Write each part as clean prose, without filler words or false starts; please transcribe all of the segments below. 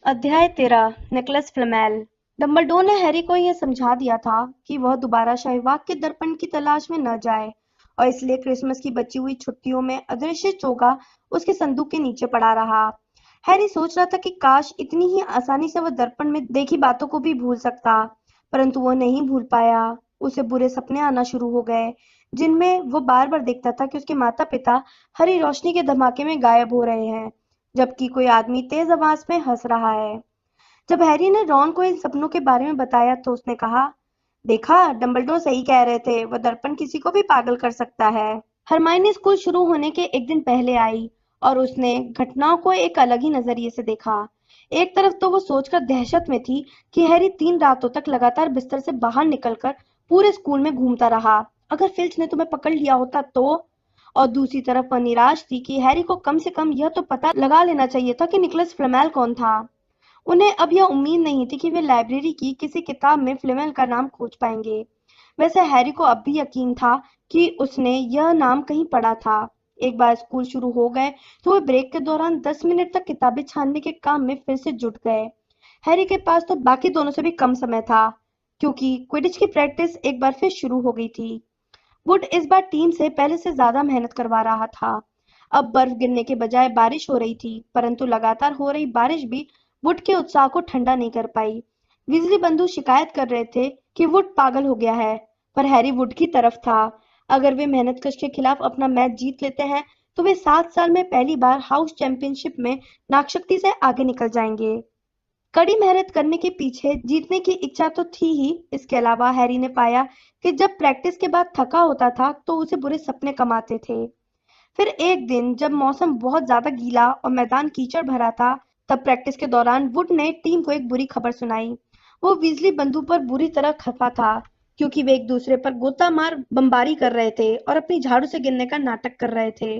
अध्याय 13 Nicolas Flamel. Dumbledore ने Harry को यह समझा दिया था कि वह दोबारा शाहीबाग के दर्पण की तलाश में न जाए और इसलिए क्रिसमस की बची हुई छुट्टियों में अदृश्य चोगा उसके संदूक के नीचे पड़ा रहा। हैरी सोच रहा था कि काश इतनी ही आसानी से वह दर्पण में देखी बातों को भी भूल सकता, परंतु वह नहीं भूल पाया। उसे बुरे सपने आना शुरू हो गए, जिनमें वो बार बार देखता था कि उसके माता पिता हरी रोशनी के धमाके में गायब हो रहे हैं, जबकि कोई आदमी तेज आवाज में हंस रहा है। जब हैरी ने रॉन को इन सपनों के बारे में बताया तो उसने कहा, देखा, डंबलडोर सही कह रहे थे, वह दर्पण किसी को भी पागल कर सकता है। हरमाइनी स्कूल शुरू होने के एक दिन पहले आई और उसने घटनाओं को एक अलग ही नजरिए से देखा। एक तरफ तो वो सोचकर दहशत में थी कि हैरी 3 रातों तक लगातार बिस्तर से बाहर निकलकर पूरे स्कूल में घूमता रहा। अगर फिल्च ने तुम्हें पकड़ लिया होता तो। और दूसरी तरफ वह निराश थी कि हैरी को कम से कम यह तो पता लगा लेना चाहिए था कि निकोलस फ्लेमेल कौन था। उन्हें अब यह उम्मीद नहीं थी कि वे लाइब्रेरी की किसी किताब में फ्लेमेल का नाम खोज पाएंगे। वैसे हैरी को अब भी यकीन था कि उसने यह नाम कहीं पढ़ा था। एक बार स्कूल शुरू हो गए तो वे ब्रेक के दौरान 10 मिनट तक किताबें छानने के काम में फिर से जुट गए। हैरी के पास तो बाकी दोनों से भी कम समय था, क्योंकि क्विडिच की प्रैक्टिस एक बार फिर शुरू हो गई थी। वुड इस बार टीम से पहले से ज्यादा मेहनत करवा रहा था। अब बर्फ गिरने के बजाय बारिश हो रही थी, परंतु लगातार हो रही बारिश भी वुड के उत्साह को ठंडा नहीं कर पाई। वीजली बंधु शिकायत कर रहे थे कि वुड पागल हो गया है, पर हैरी वुड की तरफ था। अगर वे मेहनतकश के खिलाफ अपना मैच जीत लेते हैं तो वे 7 साल में पहली बार हाउस चैंपियनशिप में नाकशक्ति से आगे निकल जाएंगे। कड़ी मेहनत करने के पीछे जीतने की इच्छा तो थी ही। इसके अलावा हैरी ने पाया कि जब प्रैक्टिस के बाद थका होता था तो उसे बुरे सपने कम आते थे। फिर एक दिन जब मौसम बहुत ज्यादा गीला और मैदान कीचड़ भरा था, तब प्रैक्टिस के दौरान वुड ने टीम को एक बुरी खबर सुनाई। वो वीजली बंधु पर बुरी तरह खफा था, क्योंकि वे एक दूसरे पर गोता मार बमबारी कर रहे थे और अपनी झाड़ू से गिरने का नाटक कर रहे थे।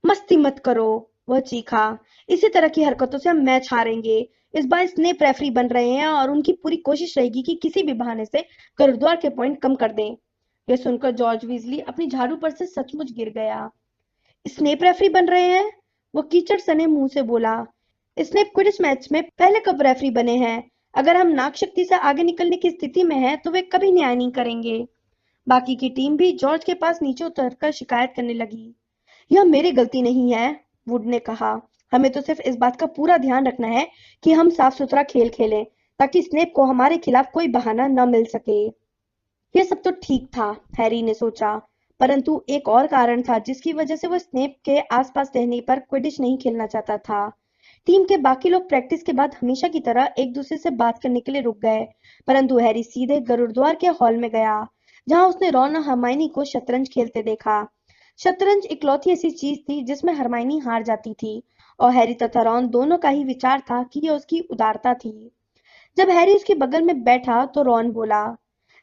मस्ती मत करो, वह चीखा। इसी तरह की हरकतों से हम मैच हारेंगे। इस बार स्नेप रेफरी बन रहे हैं और उनकी पूरी कोशिश रहेगी कि किसी भी बहाने से गुरुद्वार के पॉइंट कम कर दें। यह सुनकर जॉर्ज वीजली अपनी झाड़ू पर से सचमुच गिर गया। स्नेप रेफरी बन रहे हैं? वो कीचड़ सने मुंह से बोला। स्नेप क्विडिच मैच में पहले कब रेफरी बने हैं? अगर हम नाक शक्ति से आगे निकलने की स्थिति में हैं तो वे कभी न्याय नहीं करेंगे। बाकी की टीम भी जॉर्ज के पास नीचे उतरकर शिकायत करने लगी। यह मेरी गलती नहीं है, वुड ने कहा। हमें तो सिर्फ इस बात का पूरा ध्यान रखना है कि हम साफ सुथरा खेल खेलें, ताकि स्नेप को हमारे खिलाफ कोई बहाना न मिल सके। यह सब तो ठीक था, हैरी ने सोचा, परंतु एक और कारण था जिसकी वजह से वो स्नेप के आसपास रहने पर क्विडिच नहीं खेलना चाहता था। टीम के बाकी लोग प्रैक्टिस के बाद हमेशा की तरह एक दूसरे से बात करने के लिए रुक गए, परंतु हैरी सीधे गुरुद्वार के हॉल में गया, जहां उसने रॉन और हरमाइनी को शतरंज खेलते देखा। शतरंज इकलौती ऐसी चीज थी जिसमें हरमाइनी हार जाती थी, और हैरी तथा रॉन दोनों का ही विचार था कि यह उसकी उदारता थी। जब हैरी उसके बगल में बैठा तो रॉन बोला,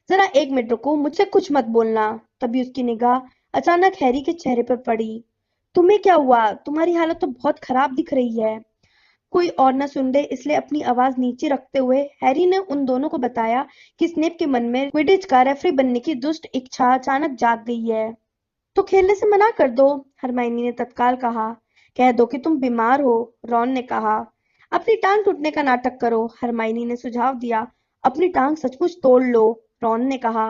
जरा 1 मिनट रुको, मुझसे कुछ मत बोलना। तभी उसकी निगाह अचानक हैरी के चेहरे पर पड़ी। तुम्हें क्या हुआ? तुम्हारी हालत तो बहुत खराब दिख रही है। कोई और न सुन ले इसलिए अपनी आवाज नीचे रखते हुए हैरी ने उन दोनों को बताया कि स्नेप के मन में क्विडिच का रेफरी बनने की दुष्ट इच्छा अचानक जाग गई है। तो खेलने से मना कर दो, हरमाइनी ने तत्काल कहा। कह दो कि तुम बीमार हो, रॉन ने कहा। अपनी टांग टूटने का नाटक करो, हरमाइनी ने सुझाव दिया। अपनी टांग सचमुच तोड़ लो, रॉन ने कहा।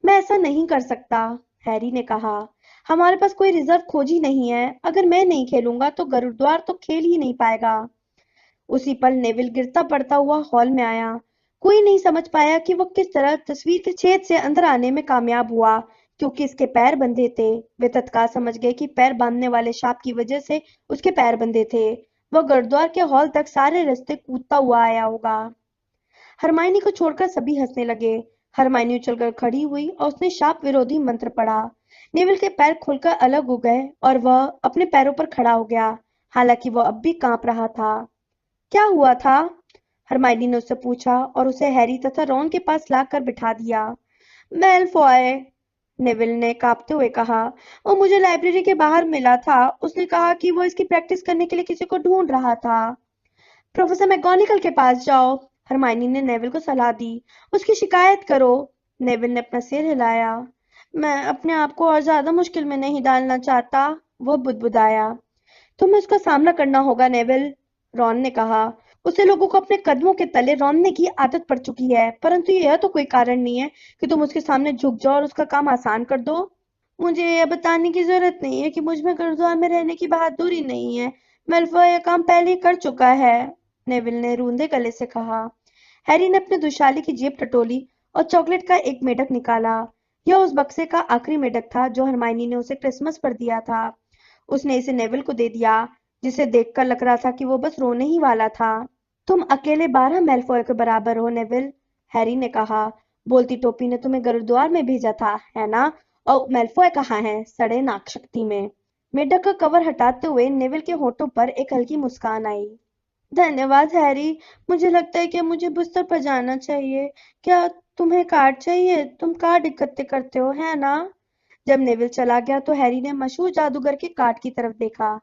मैं ऐसा नहीं कर सकता, हैरी ने कहा। हमारे पास कोई रिजर्व खोज ही नहीं है। अगर मैं नहीं खेलूंगा तो गुरुद्वार तो खेल ही नहीं पाएगा। उसी पल नेविल गिरता पड़ता हुआ हॉल में आया। कोई नहीं समझ पाया कि वो किस तरह तस्वीर के छेद से अंदर आने में कामयाब हुआ, क्योंकि इसके पैर बंधे थे। वे तत्काल समझ गए कि पैर बांधने वाले शाप की वजह से उसके पैर बंधे थे। वह गुरुद्वार के हॉल तक सारे रास्ते कूदता हुआ आया होगा। हरमाइनी को छोड़कर सभी हंसने लगे। हरमाइनी उछलकर खड़ी हुई और उसने शाप विरोधी मंत्र पढ़ा। नेविल के पैर खुलकर अलग हो गए और वह अपने पैरों पर खड़ा हो गया, हालांकि वह अब भी कांप रहा था। क्या हुआ था? हरमाइनी ने उससे पूछा और उसे हैरी तथा रॉन के पास लाकर बिठा दिया। मेलफॉय, नेविल ने कांपते हुए कहा, वो मुझे लाइब्रेरी के बाहर मिला था। उसने कहा कि वो इसकी प्रैक्टिस करने के लिए किसी को ढूंढ रहा था। प्रोफेसर मैगोनिकल के पास जाओ, हरमाइनी ने नेविल को सलाह दी। उसकी शिकायत करो। नेविल ने अपना सिर हिलाया। मैं अपने आप को और ज्यादा मुश्किल में नहीं डालना चाहता, वह बुदबुदाया। तुम्हें उसका सामना करना होगा नेविल, रॉन ने कहा। उसे लोगों को अपने कदमों के तले रौंदने की आदत पड़ चुकी है, परंतु यह तो कोई कारण नहीं है कि तुम उसके सामने झुक जाओ और उसका काम आसान कर दो। मुझे यह बताने की जरूरत नहीं है कि मुझ में गुरुद्वार में रहने की बहादुरी नहीं है। मैल्फॉय यह काम पहले ही कर चुका है, नेविल ने रूंधे गले से कहा। हैरी ने अपने दुशाली की जेब टटोली और चॉकलेट का एक मेढक निकाला। यह उस बक्से का आखिरी मेढक था जो हरमाइनी ने उसे क्रिसमस पर दिया था। उसने इसे नेविल को दे दिया, जिसे देखकर लग रहा था कि वो बस रोने ही वाला था। तुम अकेले 12 मैल्फॉय के बराबर हो नेविल, हैरी ने कहा। बोलती टोपी ने तुम्हें गुरुद्वार में भेजा था, है ना? और मैल्फॉय कहाँ है, सड़े नाकशक्ति में? मेढक का कवर हटाते हुए नेविल के होठों पर एक हल्की मुस्कान आई। धन्यवाद हैरी, मुझे लगता है कि मुझे बिस्तर पर जाना चाहिए। क्या तुम्हें कार्ड चाहिए? तुम कार्ड इकट्ठे करते हो, है ना? जब नेविल चला गया तो हैरी ने मशहूर जादूगर के कार्ड की तरफ देखा।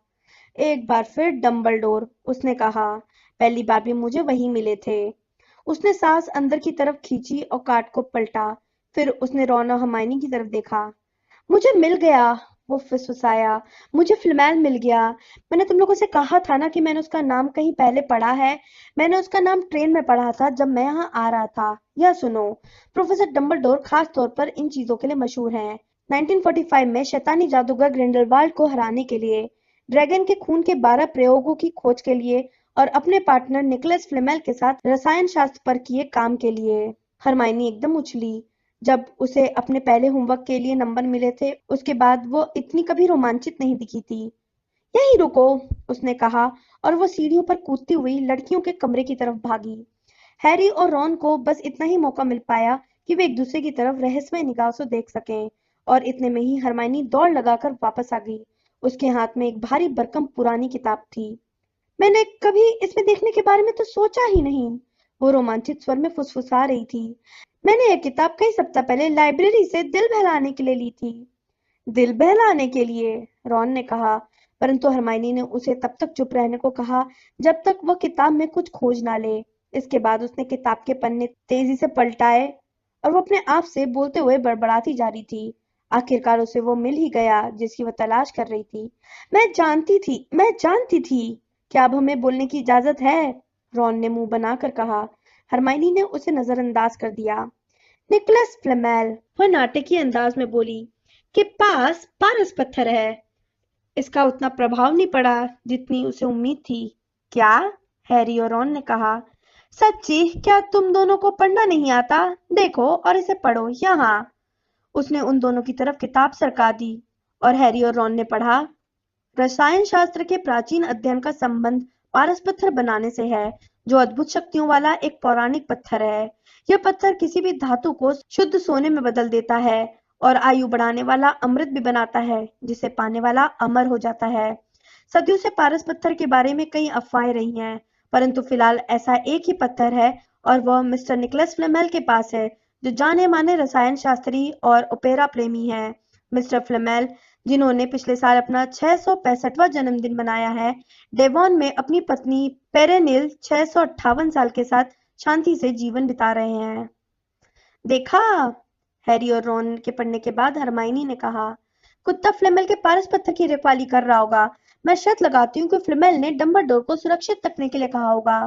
एक बार फिर डंबलडोर, उसने कहा। पहली बार भी मुझे वही मिले थे। उसने सांस अंदर की तरफ खींची और कार्ड को पलटा। फिर उसने रॉन और हर्माइनी की तरफ देखा। मुझे मिल गया, वो फुसफुसाया। मुझे फ्लैमेल मिल गया। मैंने तुम लोगों से कहा था ना कि मैंने उसका नाम कहीं पहले पढ़ा है। मैंने उसका नाम ट्रेन में पढ़ा था जब मैं यहाँ आ रहा था। यह सुनो, प्रोफेसर डंबलडोर खास तौर पर इन चीजों के लिए मशहूर हैं। 1945 में शैतानी जादूगर ग्रिंडलवाल्ड को हराने के लिए, ड्रैगन के खून के 12 प्रयोगों की खोज के लिए और अपने पार्टनर निकोलस फ्लेमेल के साथ रसायन शास्त्र पर किए काम के लिए। हरमाइनी एकदम उछली। जब उसे अपने पहले होमवर्क के लिए नंबर मिले थे, उसके बाद वो इतनी कभी रोमांचित नहीं दिखी थी। यहीं रुको, उसने कहा, और वो सीढ़ियों पर कूदती हुई लड़कियों के कमरे की तरफ भागी। हैरी और रॉन को बस इतना ही मौका मिल पाया कि वे एक दूसरे की तरफ रहस्यमय निगाह से देख सकें, और इतने में ही हरमाइनी दौड़ लगाकर वापस आ गई। उसके हाथ में एक भारी भरकम पुरानी किताब थी। मैंने कभी इसमें देखने के बारे में तो सोचा ही नहीं, वो रोमांचित स्वर में फुसफुसा रही थी। मैंने यह किताब कई सप्ताह पहले लाइब्रेरी से दिल बहलाने के लिए ली थी। दिल बहलाने के लिए, रॉन ने कहा, परंतु हरमाइनी ने उसे तब तक चुप रहने को कहा जब तक वह किताब में कुछ खोज ना ले। इसके बाद उसने किताब के पन्ने तेजी से पलटाए और वो अपने आप से बोलते हुए बड़बड़ाती जा रही थी। आखिरकार उसे वो मिल ही गया जिसकी वह तलाश कर रही थी। मैं जानती थी। क्या अब हमें बोलने की इजाजत है? रॉन ने मुंह बनाकर कहा। हरमाइनी ने उसे नजरअंदाज कर दिया। निकोलस फ्लेमेल, वह नाटकीय अंदाज में बोली, के पास पारस पत्थर है। इसका उतना प्रभाव नहीं पड़ा जितनी उसे उम्मीद थी। क्या? हैरी और रॉन ने कहा। सच्ची? क्या तुम दोनों को पढ़ना नहीं आता? देखो और इसे पढ़ो यहाँ। उसने उन दोनों की तरफ किताब सरका दी और हैरी और रॉन ने पढ़ा। रसायन शास्त्र के प्राचीन अध्ययन का संबंध पारस पत्थर बनाने से है, जो अद्भुत शक्तियों वाला एक पौराणिक पत्थर है। यह पत्थर किसी भी धातु को शुद्ध सोने में बदल देता है और आयु बढ़ाने वाला अमृत भी बनाता है, जिसे पाने वाला अमर हो जाता है। सदियों से पारस पत्थर के बारे में कई अफवाहें रही हैं, परंतु फिलहाल ऐसा एक ही पत्थर है और वह मिस्टर निकोलस फ्लेमेल के पास है, जो जाने माने रसायन शास्त्री और ओपेरा प्रेमी हैं। मिस्टर फ्लेमेल, जिन्होंने पिछले साल अपना 665वां जन्मदिन मनाया है, डेवॉन में अपनी पत्नी पेरेनिल 658 साल के साथ शांति से जीवन बिता रहे हैं। देखा? हैरी और रॉन के पढ़ने के बाद हरमाइनी ने कहा। कुत्ता फ्लेमेल के पारस पत्थर की रखवाली कर रहा होगा। मैं शर्त लगाती हूँ कि फ्लेमेल ने डंबलडोर को सुरक्षित रखने के लिए कहा होगा,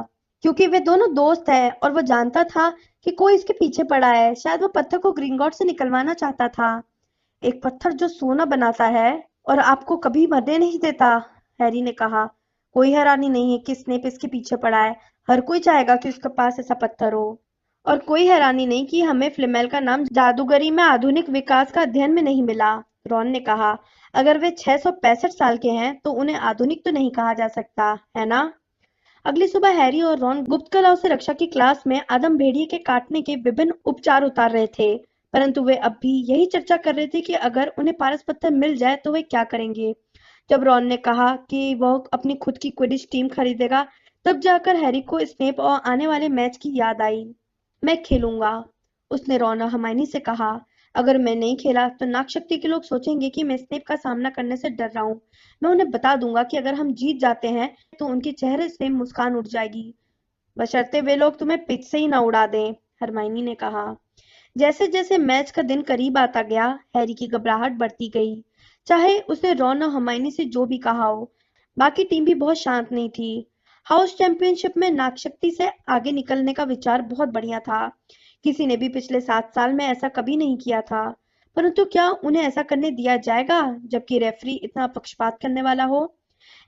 क्योंकि वे दोनों दोस्त हैं और वो जानता था कि कोई इसके पीछे पड़ा है। शायद वो पत्थर को ग्रिंगॉट से निकलवाना चाहता था। एक पत्थर जो सोना बनाता है और आपको कभी मरने नहीं देता, हैरी ने कहा। कोई हैरानी नहीं है कि स्नेप इसके पीछे पड़ा है। हर कोई चाहेगा कि उसके पास ऐसा पत्थर हो। और कोई हैरानी नहीं कि हमें फ्लेमेल का नाम जादूगरी में आधुनिक विकास का अध्ययन में नहीं मिला, रॉन ने कहा। अगर वे 665 साल के हैं तो उन्हें आधुनिक तो नहीं कहा जा सकता, है ना? अगली सुबह हैरी और रॉन गुप्त कलाओं से रक्षा की क्लास में आदम भेड़िए के काटने के विभिन्न उपचार उतार रहे थे, परंतु वे अब भी यही चर्चा कर रहे थे कि अगर उन्हें पारस पत्थर मिल जाए तो वे क्या करेंगे। जब रॉन ने कहा कि वह अपनी खुद की क्विडिच टीम खरीदेगा, तब जाकर हैरी को स्नेप और आने वाले मैच की याद आई। मैं खेलूंगा, उसने रॉन और हरमाइनी से कहा। अगर मैं नहीं खेला तो नागशक्ति के लोग सोचेंगे कि मैं स्नेप का सामना करने से डर रहा हूँ। मैं उन्हें बता दूंगा कि अगर हम जीत जाते हैं तो उनके चेहरे से मुस्कान उड़ जाएगी, बशर्ते वे लोग तुम्हें पिच से ही ना उड़ा दें, हरमाइनी ने कहा। जैसे जैसे मैच का दिन करीब आता गया, हैरी की घबराहट बढ़ती गई। चाहे उसने रॉन और हरमाइनी से जो भी कहा हो, बाकी टीम भी बहुत शांत नहीं थी। हाउस चैंपियनशिप में नागशक्ति से आगे निकलने का विचार बहुत बढ़िया था। किसी ने भी पिछले 7 साल में ऐसा कभी नहीं किया था। परंतु क्या उन्हें ऐसा करने दिया जाएगा जबकि रेफरी इतना पक्षपात करने वाला हो?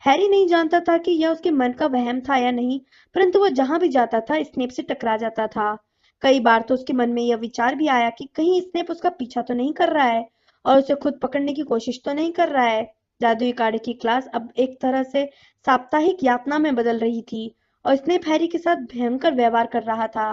हैरी नहीं जानता था कि यह उसके मन का वहम था या नहीं, परंतु वह जहां भी जाता था स्नेप से टकरा जाता था। कई बार तो उसके मन में यह विचार भी आया कि कहीं स्नेप उसका पीछा तो नहीं कर रहा है और उसे खुद पकड़ने की कोशिश तो नहीं कर रहा है। जादुई काढ़े की क्लास अब एक तरह से साप्ताहिक यातना में बदल रही थी और स्नेप हैरी के साथ भयंकर व्यवहार कर रहा था।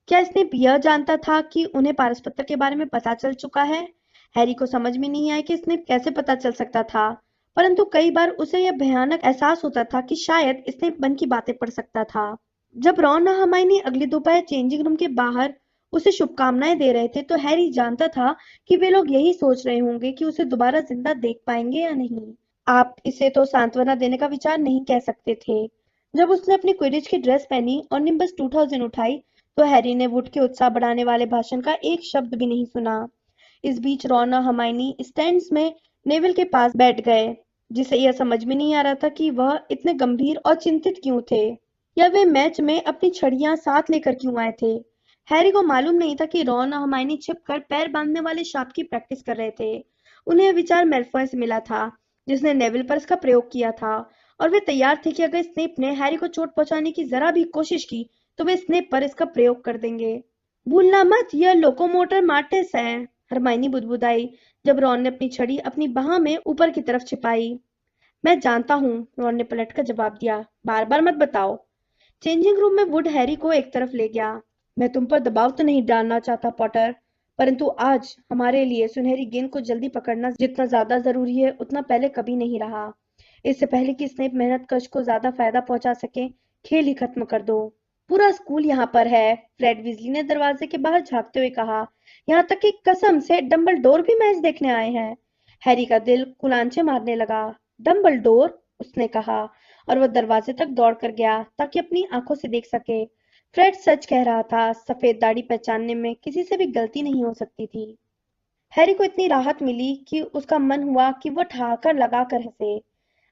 क्या स्नेप यह जानता था कि उन्हें पारस्पत्र के बारे में पता चल चुका है? हैरी को समझ में नहीं आया कि स्नेप कैसे पता चल सकता था, परंतु कई बार उसे यह भयानक एहसास होता था कि शायद स्नेप मन की बातें पढ़ सकता था। जब रॉन और हरमाइनी अगली दोपहर चेंजिंग रूम के बाहर उसे शुभकामनाएं दे रहे थे, तो हैरी जानता था कि वे लोग यही सोच रहे होंगे कि उसे दोबारा जिंदा देख पाएंगे या नहीं। आप इसे तो सांत्वना देने का विचार नहीं कह सकते थे। जब उसने अपनी क्विडिच की ड्रेस पहनी और निम्बस 2000 उठाई, तो हैरी ने वुड के उत्साह बढ़ाने वाले भाषण का एक शब्द भी नहीं सुना। इस बीच रॉन और हरमाइनी स्टैंड्स में नेविल के पास बैठ गए, जिसे यह समझ में नहीं आ रहा था कि वह इतने गंभीर और चिंतित क्यों थे, या वे मैच में अपनी छड़ियां साथ लेकर क्यों आए थे। हैरी को मालूम नहीं था कि रॉन और हरमाइनी छिपकर पैर बांधने वाले शाप की प्रैक्टिस कर रहे थे। उन्हें यह विचार मेलफॉय से मिला था, जिसने नेविल पर इसका प्रयोग किया था, और वे तैयार थे कि अगर स्नेप ने हैरी को चोट पहुंचाने की जरा भी कोशिश की, तो वे स्नेप पर इसका प्रयोग कर देंगे। भूलना मत, यह लोकोमोटर मार्टिस है, हरमाइनी बुदबुदाई, जब रॉन ने अपनी छड़ी अपनी बाह में ऊपर की तरफ छिपाई। मैं जानता हूँ, रॉन ने पलट कर जवाब दिया। बार बार मत बताओ। चेंजिंग रूम में वुड हैरी को एक तरफ ले गया। मैं तुम पर दबाव तो नहीं डालना चाहता पॉटर, परंतु आज हमारे लिए सुनहरी गेंद को जल्दी पकड़ना जितना ज्यादा जरूरी है, उतना पहले कभी नहीं रहा। इससे पहले कि स्नेप मेहनत कश को ज्यादा फायदा पहुंचा सके, खेल ही खत्म कर दो। पूरा स्कूल यहाँ पर है, फ्रेड विजली ने दरवाजे के बाहर झांकते हुए कहा। यहाँ तक कि कसम से डंबलडोर भी मैच देखने आए हैं। हैरी का दिल कुलांचे मारने लगा। डंबलडोर, उसने कहा, और वह दरवाजे तक दौड़ कर गया ताकि अपनी आंखों से देख सके। फ्रेड सच कह रहा था, सफेद दाढ़ी पहचानने में किसी से भी गलती नहीं हो सकती थी। हैरी को इतनी राहत मिली कि उसका मन हुआ कि वह ठहाकर लगाकर हंसे।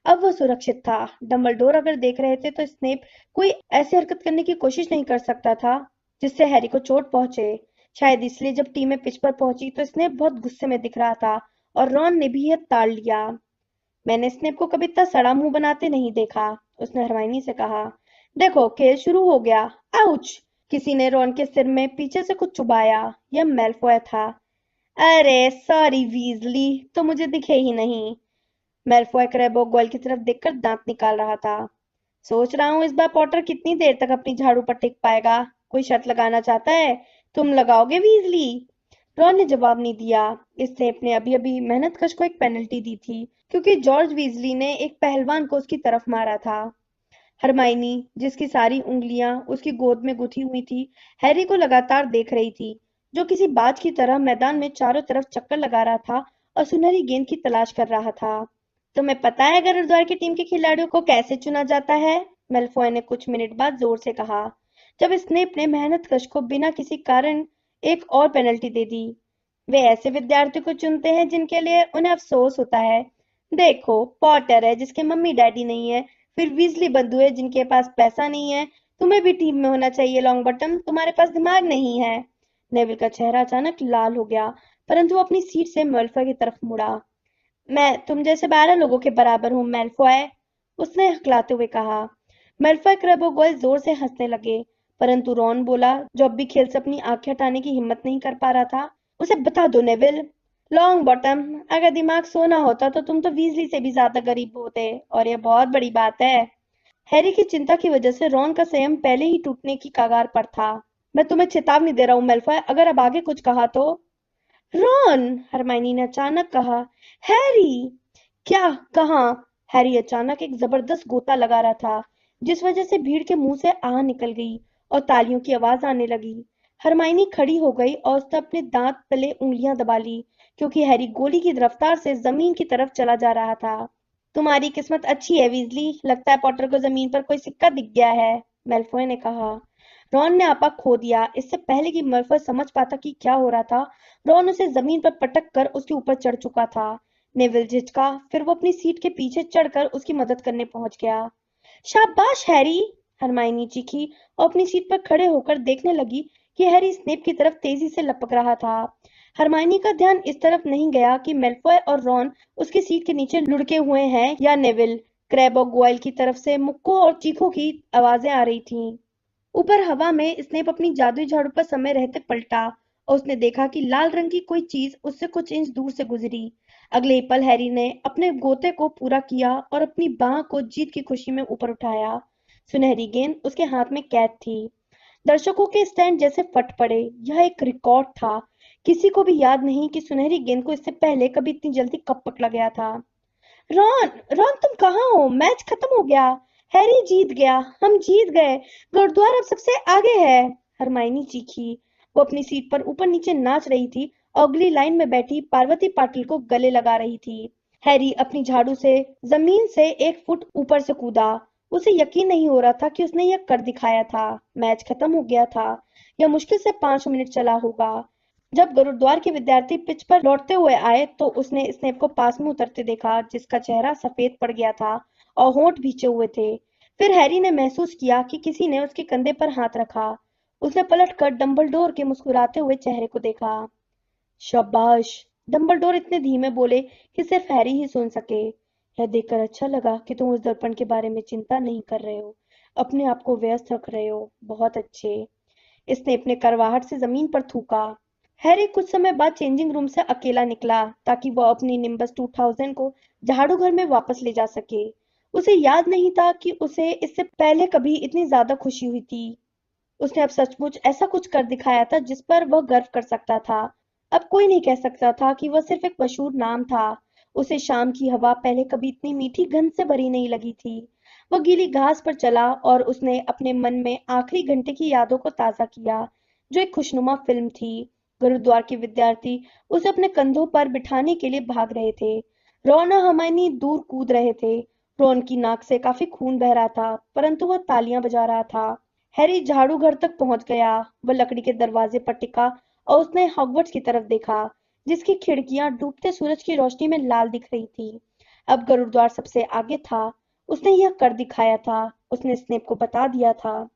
अब वह सुरक्षित था। डंबलडोर अगर देख रहे थे तो स्नेप कोई ऐसी हरकत करने की कोशिश नहीं कर सकता था जिससे हैरी को चोट पहुंचे। शायद इसलिए जब टीमें पिच पर पहुंची तो स्नेप बहुत गुस्से में दिख रहा था, और रॉन ने भी यह ताड़ लिया। मैंने स्नेप को कभी इतना सड़ा मुंह बनाते नहीं देखा, उसने हरमाइनी से कहा। देखो, खेल शुरू हो गया। आउच! किसी ने रॉन के सिर में पीछे से कुछ चुभाया। यह मेलफॉय था। अरे सॉरी वीजली, तो मुझे दिखे ही नहीं। मेलफॉय क्रैबो गोल की तरफ देखकर दांत निकाल रहा था। सोच रहा हूँ इस बार पॉटर कितनी देर तक अपनी झाड़ू पर टिक पाएगा। कोई शर्त लगाना चाहता है? तुम लगाओगे वीजली? रॉन ने जवाब नहीं दिया। स्नेप ने अभी अभी मेहनतकश को एक पेनल्टी दी थी, क्योंकि जॉर्ज वीजली ने एक पहलवान को उसकी तरफ मारा था। हरमाइनी, जिसकी सारी उंगलियां उसकी गोद में गुथी हुई थी, हैरी को लगातार देख रही थी, जो किसी बाज की तरह मैदान में चारों तरफ चक्कर लगा रहा था और सुनहरी गेंद की तलाश कर रहा था। तुम्हें पता है गरुड़द्वार की टीम के खिलाड़ियों को कैसे चुना जाता है? मेलफॉय ने कुछ मिनट बाद जोर से कहा, जब स्नेप ने मेहनतकश को बिना किसी कारण एक और पेनल्टी दे दी। वे ऐसे विद्यार्थियों को चुनते हैं जिनके लिए उन्हें अफसोस होता है। देखो, पॉटर है जिसके मम्मी डैडी नहीं है, फिर वीजली बंधु है जिनके पास पैसा नहीं है। तुम्हें भी टीम में होना चाहिए लॉन्ग बॉटम, तुम्हारे पास दिमाग नहीं है। नेविल का चेहरा अचानक लाल हो गया, परंतु वो अपनी सीट से मेलफॉय की तरफ मुड़ा। मैं तुम जैसे 12 लोगों के बराबर हूँ मेलफॉय, उसने हकलाते हुए कहा। मेलफॉय क्रैबोगॉयल जोर से हंसने लगे, परंतु रॉन बोला, जो अब भी खेल से अपनी आंखें हटाने की हिम्मत नहीं कर पा रहा था। उसे बता दो नेविल। लॉन्ग बॉटम, अगर दिमाग सोना होता तो तुम तो वीजली से भी ज्यादा गरीब होते, और यह बहुत बड़ी बात है। हैरी की चिंता की वजह से रॉन का संयम पहले ही टूटने की कगार पर था। मैं तुम्हें चेतावनी दे रहा हूँ मेलफॉय, अगर अब आगे कुछ कहा तो। रॉन, हरमाइनी ने अचानक कहा। हैरी! क्या कहा? हैरी अचानक एक जबरदस्त गोता लगा रहा था, जिस वजह से भीड़ के मुंह से आह निकल गई और तालियों की आवाज आने लगी। हरमाइनी खड़ी हो गई और उसने अपने दांत तले उंगलियां दबा ली, क्योंकि हैरी गोली की रफ्तार से जमीन की तरफ चला जा रहा था। तुम्हारी किस्मत अच्छी है वीजली, लगता है पॉटर को जमीन पर कोई सिक्का दिख गया है, मेलफॉय ने कहा। रॉन ने आपा खो दिया। इससे पहले कि मेलफॉय समझ पाता कि क्या हो रहा था, रॉन उसे जमीन पर पटक कर उसके ऊपर चढ़ चुका था। नेविल झिझका, फिर वो अपनी सीट के पीछे चढ़कर उसकी मदद करने पहुंच गया। शाबाश हैरी, हरमाइनी चीखी और अपनी सीट पर खड़े होकर देखने लगी कि हैरी स्नेप की तरफ तेजी से लपक रहा था। हरमाइनी का ध्यान इस तरफ नहीं गया कि मेल्फॉय और रॉन उसकी सीट के नीचे लुढ़के हुए हैं या नेविल। क्रैब और गोयल की तरफ से मुक्कों और चीखों की आवाजें आ रही थीं। ऊपर हवा में स्नेप अपनी जादुई झाड़ू पर समय रहते पलटा और उसने देखा कि लाल रंग की कोई चीज उससे कुछ इंच दूर से गुजरी। अगले ही पल हैरी ने अपने गोते को पूरा किया और अपनी बाह को जीत की खुशी में ऊपर उठाया। सुनहरी गेंद उसके हाथ में कैद थी। दर्शकों के स्टैंड जैसे फट पड़े। यह एक रिकॉर्ड था। किसी को भी याद नहीं कि सुनहरी गेंद को इससे पहले कभी इतनी जल्दी कब पकड़ा गया था। रॉन, रॉन तुम कहाँ हो? मैच खत्म हो गया। हैरी जीत गया। हम जीत गए। गुरुद्वार अब सबसे आगे है। हरमाइनी चीखी। वो अपनी सीट पर ऊपर नीचे नाच रही थी और अगली लाइन में बैठी पार्वती पाटिल को गले लगा रही थी। हैरी अपनी झाड़ू से जमीन से 1 फुट ऊपर से कूदा। उसे यकीन नहीं हो रहा था कि उसने यह कर दिखाया था। मैच खत्म हो गया था। यह मुश्किल से 5 मिनट चला होगा। जब गुरुद्वार के विद्यार्थी पिच पर लौटते हुए आए तो उसने स्नेप को पास में उतरते देखा, जिसका चेहरा सफेद पड़ गया था और होंठ भींचे हुए थे। फिर हैरी ने महसूस किया कि किसी ने उसके कंधे पर हाथ रखा। उसने पलटकर डंबलडोर के मुस्कुराते हुए चेहरे को देखा। शाबाश, डंबलडोर इतने धीमे बोले कि सिर्फ हैरी ही सुन सके। यह देखकर अच्छा लगा कि तुम उस दर्पण के बारे में चिंता नहीं कर रहे हो, अपने आप को व्यस्त रख रहे हो। बहुत अच्छे। इसने अपने करवाहट से जमीन पर थूका। हैरी कुछ समय बाद चेंजिंग रूम से अकेला निकला ताकि वह अपनी निम्बस 2000 को झाड़ू घर में वापस ले जा सके। उसे याद नहीं था कि उसे इससे पहले कभी इतनी ज्यादा खुशी हुई थी। उसने अब सचमुच ऐसा कुछ कर दिखाया था जिस पर वह गर्व कर सकता था। अब कोई नहीं कह सकता था कि वह सिर्फ एक मशहूर नाम था। उसे शाम की हवा पहले कभी इतनी मीठी गंध से भरी नहीं लगी थी। वह गीली घास पर चला और उसने अपने मन में आखिरी घंटे की यादों को ताजा किया, जो एक खुशनुमा फिल्म थी। गुरुद्वार के विद्यार्थी उसे अपने कंधों पर बिठाने के लिए भाग रहे थे। रॉन और हरमाइनी दूर कूद रहे थे। रॉन की नाक से काफी खून बह रहा था, परंतु वह तालियां बजा रहा था। हैरी झाड़ू घर तक पहुंच गया। वह लकड़ी के दरवाजे पर टिका और उसने हॉगवर्ट्स की तरफ देखा, जिसकी खिड़कियां डूबते सूरज की रोशनी में लाल दिख रही थी। अब गुरुद्वार सबसे आगे था। उसने यह कर दिखाया था। उसने स्नेप को बता दिया था।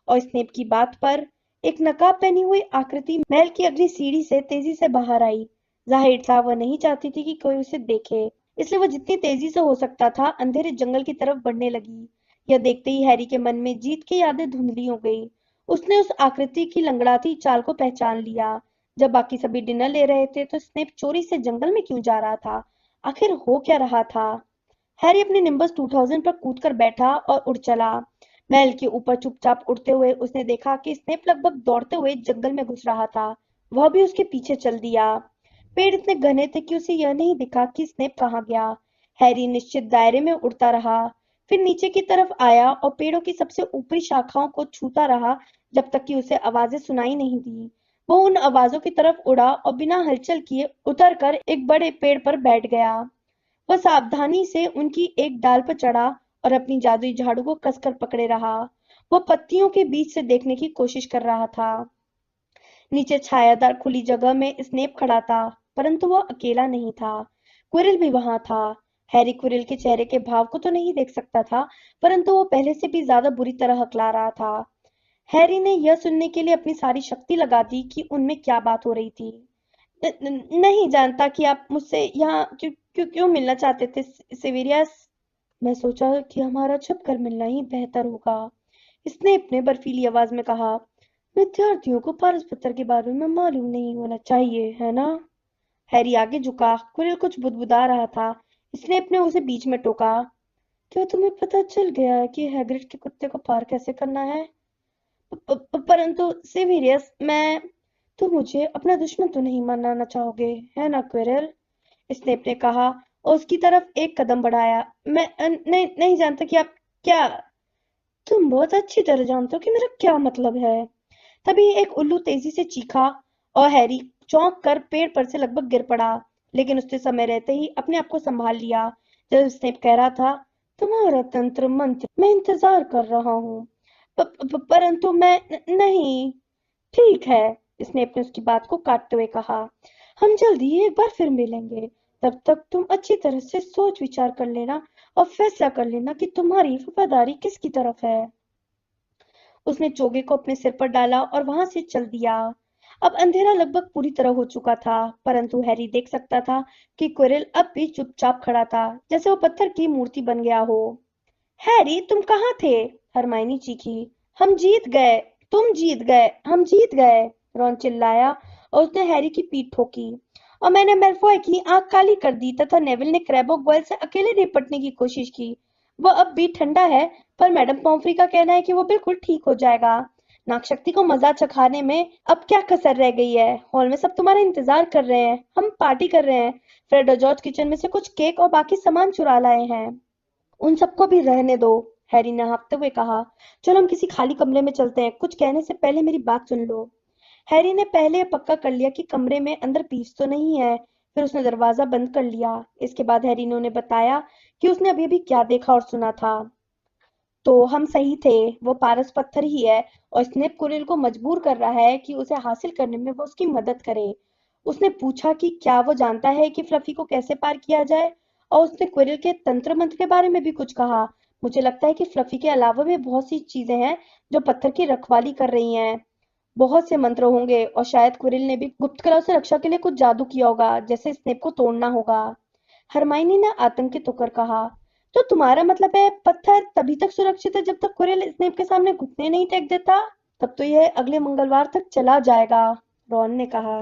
और स्नेप की बात पर एक नकाब पहनी हुई आकृति महल की अगली सीढ़ी से तेजी से बाहर आई। जाहिर था वह नहीं चाहती थी कि कोई उसे देखे, इसलिए वह जितनी तेजी से हो सकता था अंधेरे जंगल की तरफ बढ़ने लगी। यह देखते ही हैरी के मन में जीत की यादें धुंधली हो गई। उसने उस आकृति की लंगड़ाती चाल को पहचान लिया। जब बाकी सभी डिनर ले रहे थे तो स्नेप चोरी से जंगल में क्यों जा रहा था? आखिर हो क्या रहा था? हैरी अपने निम्बस 2000 पर कूदकर बैठा और उड़ चला। महल के ऊपर चुपचाप उड़ते हुए उसने देखा कि स्नेप लगभग दौड़ते हुए जंगल में घुस रहा था। वह भी उसके पीछे चल दिया। पेड़ इतने घने थे कि उसे यह नहीं दिखा कि स्नेप कहाँ गया। हैरी निश्चित दायरे में उड़ता रहा, फिर नीचे की तरफ आया और पेड़ों की सबसे ऊपरी शाखाओं को छूता रहा जब तक कि उसे आवाजें सुनाई नहीं दी। वो उन आवाजों की तरफ उड़ा और बिना हलचल किए उतरकर एक बड़े पेड़ पर बैठ गया। वह सावधानी से उनकी एक डाल पर चढ़ा और अपनी जादुई झाड़ू को कसकर पकड़े रहा। वो पत्तियों के बीच से देखने की कोशिश कर रहा था। नीचे छायादार खुली जगह में स्नेप खड़ा था, परंतु वह अकेला नहीं था। क्विरिल भी वहां था। हैरी क्विरिल के चेहरे के भाव को तो नहीं देख सकता था, परंतु वो पहले से भी ज्यादा बुरी तरह हकला रहा था। हैरी ने यह सुनने के लिए अपनी सारी शक्ति लगा दी कि उनमें क्या बात हो रही थी। नहीं जानता कि आप मुझसे यहाँ क्यों क्यों क्यों मिलना चाहते थे, सिविरियस। मैं सोचा कि हमारा छुप कर मिलना ही बेहतर होगा, स्नेप ने बर्फीली आवाज में कहा। विद्यार्थियों को पारस पत्थर के बारे में मालूम नहीं होना चाहिए, है ना? हैरी आगे झुका। कुरिल कुछ बुदबुदा रहा था। स्नेप ने उसे बीच में टोका। क्या तुम्हें पता चल गया है कि हैग्रिड के कुत्ते को पार कैसे करना है? परंतु सिविरियस, मैं तुम मुझे अपना दुश्मन तो नहीं मानना चाहोगे, है ना क्विरल? स्नेप ने कहा और उसकी तरफ एक कदम बढ़ाया। मैं नहीं जानता कि आप क्या। तुम बहुत अच्छी तरह जानते हो कि मेरा क्या मतलब है। तभी एक उल्लू तेजी से चीखा और हैरी चौंक कर पेड़ पर से लगभग गिर पड़ा, लेकिन उसने समय रहते ही अपने आप को संभाल लिया। जब स्नेप कह रहा था, तुम्हारा तंत्र मंत्र मैं इंतजार कर रहा हूँ, परंतु मैं नहीं। ठीक है, स्नेप ने उसकी बात को काटते हुए कहा। हम जल्दी ही एक बार फिर मिलेंगे। तब तक तुम अच्छी तरह से सोच विचार कर लेना और फैसला कर लेना कि तुम्हारी वफादारी किसकी तरफ है। उसने चोगे को अपने सिर पर डाला और वहां से चल दिया। अब अंधेरा लगभग पूरी तरह हो चुका था, परंतु हैरी देख सकता था कि क्विरिल अब भी चुपचाप खड़ा था, जैसे वो पत्थर की मूर्ति बन गया हो। हैरी, तुम कहाँ थे? हरमाइनी चीखी। हम जीत गए। तुम जीत गए, हम जीत गए, रॉन चिल्लाया और उसने हैरी की पीठ ठोकी। और मैंने मेलफॉय की आंख काली कर दी तथा नेविल ने क्रैबो गोयल से अकेले निपटने की कोशिश की। वो अब भी ठंडा है, पर मैडम पॉम्फ्री का कहना है कि वो बिल्कुल ठीक हो जाएगा। नागशक्ति को मजा चखाने में अब क्या कसर रह गई है? हॉल में सब तुम्हारा इंतजार कर रहे हैं, हम पार्टी कर रहे हैं। फ्रेड और जॉर्ज किचन में से कुछ केक और बाकी सामान चुरा लाए हैं। उन सबको भी रहने दो, हैरी ने हाँफते हुए कहा। चलो हम किसी खाली कमरे में चलते हैं। कुछ कहने से पहले मेरी बात सुन लो। हैरी ने पहले पक्का कर लिया कि कमरे में अंदर पीस तो नहीं है। फिर उसने दरवाजा बंद कर लिया। इसके बाद हैरी ने उन्हें बताया कि उसने अभी अभी क्या देखा और सुना था। तो हम सही थे, वो पारस पत्थर ही है, और स्नेप कुरिल को मजबूर कर रहा है कि उसे हासिल करने में वो उसकी मदद करे। उसने पूछा कि क्या वो जानता है कि फ्लफी को कैसे पार किया जाए, और उसने क्विरिल के तंत्र मंत्र के बारे में भी कुछ कहा। मुझे लगता है कि फ्लफी के अलावा भी बहुत सी चीजें हैं जो पत्थर की रखवाली कर रही हैं। बहुत से मंत्र होंगे, और शायद क्विरिल ने भी गुप्त कला से रक्षा के लिए कुछ जादू किया होगा, जैसे स्नेप को तोड़ना होगा। हरमाइनी ने आतंकित होकर कहा। तो तुम्हारा मतलब है पत्थर तभी तक सुरक्षित है जब तक क्विरिल स्नेप के सामने घुटने नहीं टेक देता? तब तो यह अगले मंगलवार तक चला जाएगा, रॉन ने कहा।